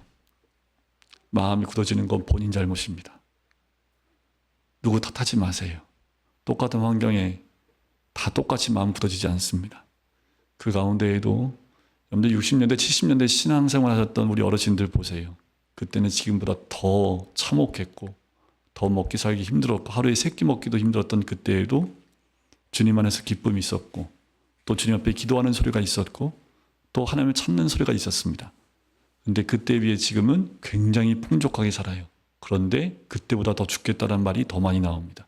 마음이 굳어지는 건 본인 잘못입니다. 누구 탓하지 마세요. 똑같은 환경에 다 똑같이 마음 굳어지지 않습니다. 그 가운데에도 여러분들 60년대 70년대 신앙생활 하셨던 우리 어르신들 보세요. 그때는 지금보다 더 참혹했고 더 먹기 살기 힘들었고 하루에 3끼 먹기도 힘들었던 그때에도 주님 안에서 기쁨이 있었고 또 주님 앞에 기도하는 소리가 있었고 또 하나님을 찾는 소리가 있었습니다. 그런데 그때에 비해 지금은 굉장히 풍족하게 살아요. 그런데 그때보다 더 죽겠다는 말이 더 많이 나옵니다.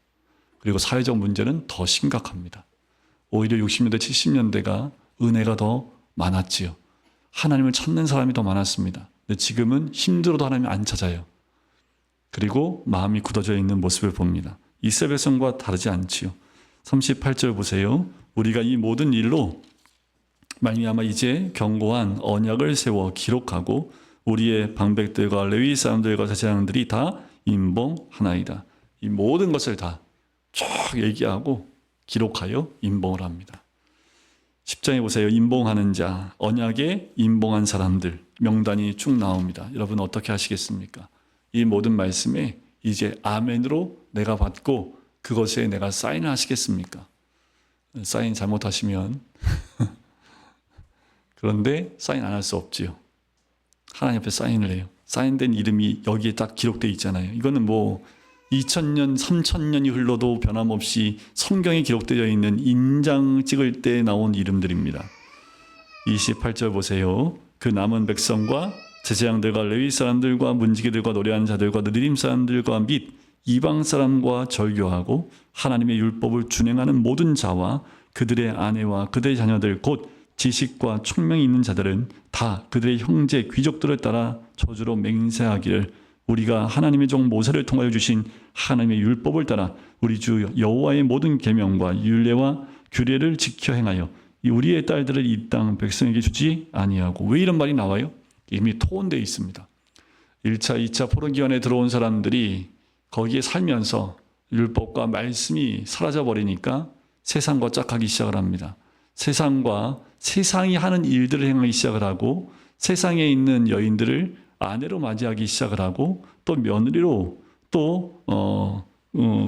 그리고 사회적 문제는 더 심각합니다. 오히려 60년대 70년대가 은혜가 더 많았지요. 하나님을 찾는 사람이 더 많았습니다. 근데 지금은 힘들어도 하나님을 안 찾아요. 그리고 마음이 굳어져 있는 모습을 봅니다. 이스라엘 백성과 다르지 않지요. 38절 보세요. 우리가 이 모든 일로 말미암아 이제 견고한 언약을 세워 기록하고 우리의 방백들과 레위 사람들과 제사장들이 다 임봉하나이다. 이 모든 것을 다 쭉 얘기하고 기록하여 임봉을 합니다. 10장에 보세요. 임봉하는 자, 언약에 임봉한 사람들 명단이 쭉 나옵니다. 여러분 어떻게 하시겠습니까? 이 모든 말씀에 이제 아멘으로 내가 받고 그것에 내가 사인을 하시겠습니까? 사인 잘못하시면 그런데 사인 안 할 수 없지요. 하나님 앞에 사인을 해요. 사인된 이름이 여기에 딱 기록되어 있잖아요. 이거는 뭐 2000년, 3000년이 흘러도 변함없이 성경에 기록되어 있는 인장 찍을 때 나온 이름들입니다. 28절 보세요. 그 남은 백성과 제사장들과 레위 사람들과 문지기들과 노래하는 자들과 느림 사람들과 및 이방 사람과 절교하고 하나님의 율법을 준행하는 모든 자와 그들의 아내와 그들의 자녀들 곧 지식과 총명이 있는 자들은 다 그들의 형제 귀족들을 따라 저주로 맹세하기를 우리가 하나님의 종 모세를 통하여 주신 하나님의 율법을 따라 우리 주 여호와의 모든 계명과 율례와 규례를 지켜 행하여 우리의 딸들을 이 땅 백성에게 주지 아니하고. 왜 이런 말이 나와요? 이미 토언되어 있습니다. 1차, 2차 포로기원에 들어온 사람들이 거기에 살면서 율법과 말씀이 사라져버리니까 세상과 짝하기 시작을 합니다. 세상과 세상이 하는 일들을 행하기 시작을 하고 세상에 있는 여인들을 아내로 맞이하기 시작을 하고 또 며느리로 또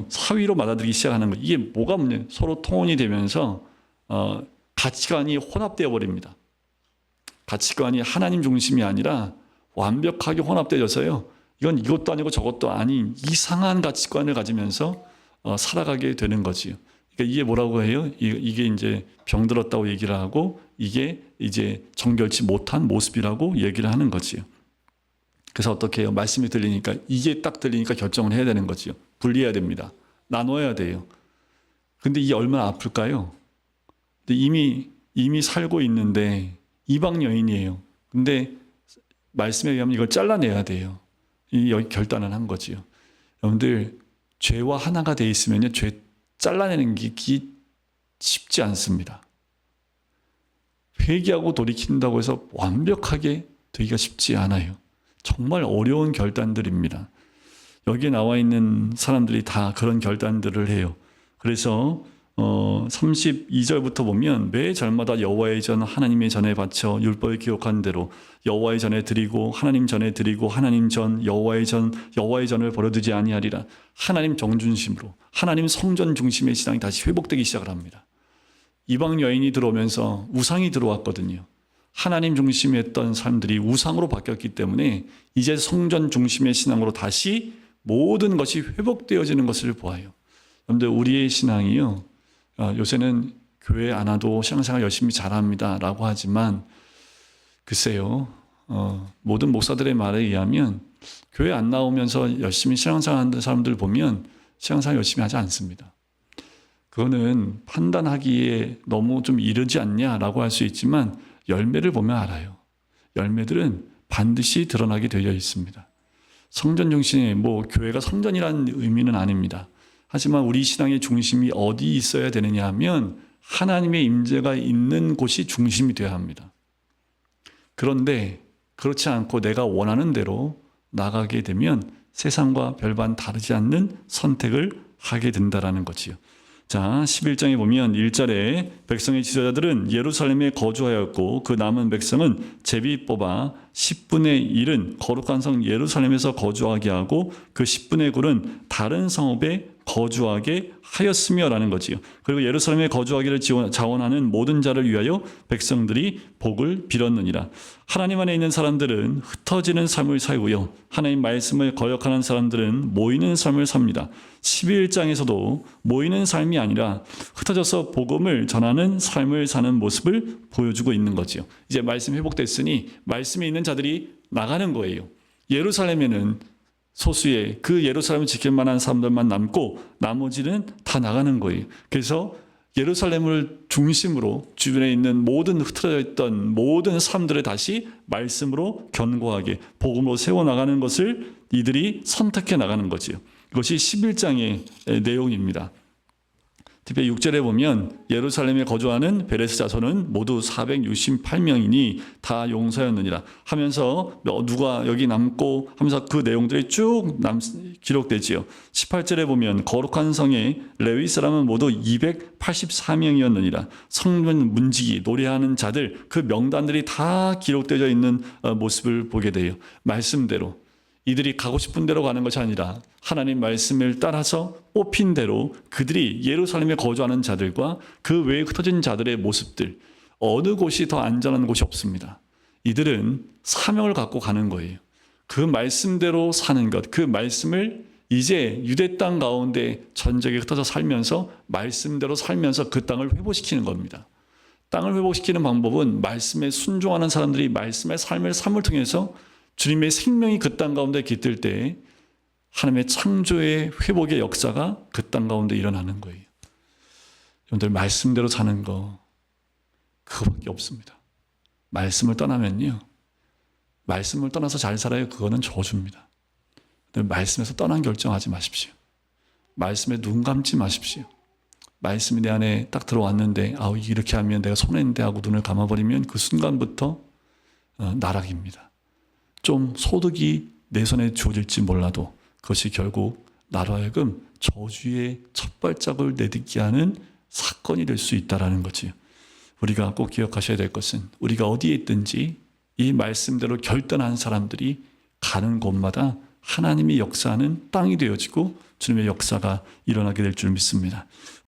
사위로 받아들이기 시작하는 거예요. 이게 뭐가 문제예요? 서로 통혼이 되면서 가치관이 혼합되어 버립니다. 가치관이 하나님 중심이 아니라 완벽하게 혼합되어져서요. 이건 이것도 아니고 저것도 아닌 이상한 가치관을 가지면서 살아가게 되는 거지요. 그러니까 이게 뭐라고 해요? 이게 이제 병들었다고 얘기를 하고 이게 이제 정결치 못한 모습이라고 얘기를 하는 거지요. 그래서 어떻게 해요? 말씀이 들리니까 이게 딱 들리니까 결정을 해야 되는 거지요. 분리해야 됩니다. 나눠야 돼요. 근데 이게 얼마나 아플까요? 근데 이미 살고 있는데 이방 여인이에요. 근데 말씀에 의하면 이걸 잘라내야 돼요. 여기 결단을 한 거지요. 여러분들 죄와 하나가 돼 있으면요, 죄 잘라내는 게 쉽지 않습니다. 회개하고 돌이킨다고 해서 완벽하게 되기가 쉽지 않아요. 정말 어려운 결단들입니다. 여기에 나와 있는 사람들이 다 그런 결단들을 해요. 그래서 32절부터 보면 매 절마다 여호와의 전 하나님의 전에 바쳐 율법에 기록한 대로 여호와의 전에 드리고 하나님 전에 드리고 하나님 전 여호와의 전을 버려두지 아니하리라. 하나님 정중심으로 하나님 성전 중심의 신앙이 다시 회복되기 시작을 합니다. 이방 여인이 들어오면서 우상이 들어왔거든요. 하나님 중심이었던 사람들이 우상으로 바뀌었기 때문에 이제 성전 중심의 신앙으로 다시 모든 것이 회복되어지는 것을 보아요. 여러분들 우리의 신앙이요, 요새는 교회 안 와도 신앙생활 열심히 잘합니다 라고 하지만 글쎄요, 모든 목사들의 말에 의하면 교회 안 나오면서 열심히 신앙생활 하는 사람들 보면 신앙생활 열심히 하지 않습니다. 그거는 판단하기에 너무 좀 이르지 않냐라고 할 수 있지만 열매를 보면 알아요. 열매들은 반드시 드러나게 되어 있습니다. 성전 중심에 교회가 성전이라는 의미는 아닙니다. 하지만 우리 신앙의 중심이 어디 있어야 되느냐 하면 하나님의 임재가 있는 곳이 중심이 되어야 합니다. 그런데 그렇지 않고 내가 원하는 대로 나가게 되면 세상과 별반 다르지 않는 선택을 하게 된다는 거지요. 자, 11장에 보면 1절에 백성의 지도자들은 예루살렘에 거주하였고 그 남은 백성은 제비 뽑아 10분의 1은 거룩한 성 예루살렘에서 거주하게 하고 그 10분의 9는 다른 성읍에 거주하게 하였으며 라는 거지요. 그리고 예루살렘에 거주하기를 자원하는 모든 자를 위하여 백성들이 복을 빌었느니라. 하나님 안에 있는 사람들은 흩어지는 삶을 살고요, 하나님 말씀을 거역하는 사람들은 모이는 삶을 삽니다. 11장에서도 모이는 삶이 아니라 흩어져서 복음을 전하는 삶을 사는 모습을 보여주고 있는 거지요. 이제 말씀 회복됐으니 말씀에 있는 자들이 나가는 거예요. 예루살렘에는 소수의 그 예루살렘을 지킬 만한 사람들만 남고 나머지는 다 나가는 거예요. 그래서 예루살렘을 중심으로 주변에 있는 모든 흩어져 있던 모든 사람들을 다시 말씀으로 견고하게 복음으로 세워나가는 것을 이들이 선택해 나가는 거지요. 이것이 11장의 내용입니다. 특히 6절에 보면 예루살렘에 거주하는 베레스 자손은 모두 468명이니 다 용사였느니라 하면서 누가 여기 남고 하면서 그 내용들이 쭉 기록되지요. 18절에 보면 거룩한 성에 레위 사람은 모두 284명이었느니라. 성문 문지기 노래하는 자들 그 명단들이 다 기록되어 있는 모습을 보게 돼요. 말씀대로 이들이 가고 싶은 대로 가는 것이 아니라 하나님 말씀을 따라서 뽑힌 대로 그들이 예루살렘에 거주하는 자들과 그 외에 흩어진 자들의 모습들, 어느 곳이 더 안전한 곳이 없습니다. 이들은 사명을 갖고 가는 거예요. 그 말씀대로 사는 것, 그 말씀을 이제 유대 땅 가운데 전적에 흩어져 살면서 말씀대로 살면서 그 땅을 회복시키는 겁니다. 땅을 회복시키는 방법은 말씀에 순종하는 사람들이 말씀의 삶을 통해서 주님의 생명이 그 땅 가운데 깃들 때 하나님의 창조의 회복의 역사가 그 땅 가운데 일어나는 거예요. 여러분들 말씀대로 사는 거 그거밖에 없습니다. 말씀을 떠나면요, 말씀을 떠나서 잘 살아요, 그거는 저주입니다. 말씀에서 떠난 결정하지 마십시오. 말씀에 눈 감지 마십시오. 말씀이 내 안에 딱 들어왔는데 이렇게 하면 내가 손해인데 하고 눈을 감아버리면 그 순간부터 나락입니다. 좀 소득이 내 손에 주어질지 몰라도 그것이 결국 나로 하여금 저주의 첫 발짝을 내딛게 하는 사건이 될 수 있다는 거지. 우리가 꼭 기억하셔야 될 것은 우리가 어디에 있든지 이 말씀대로 결단한 사람들이 가는 곳마다 하나님이 역사하는 땅이 되어지고 주님의 역사가 일어나게 될 줄 믿습니다.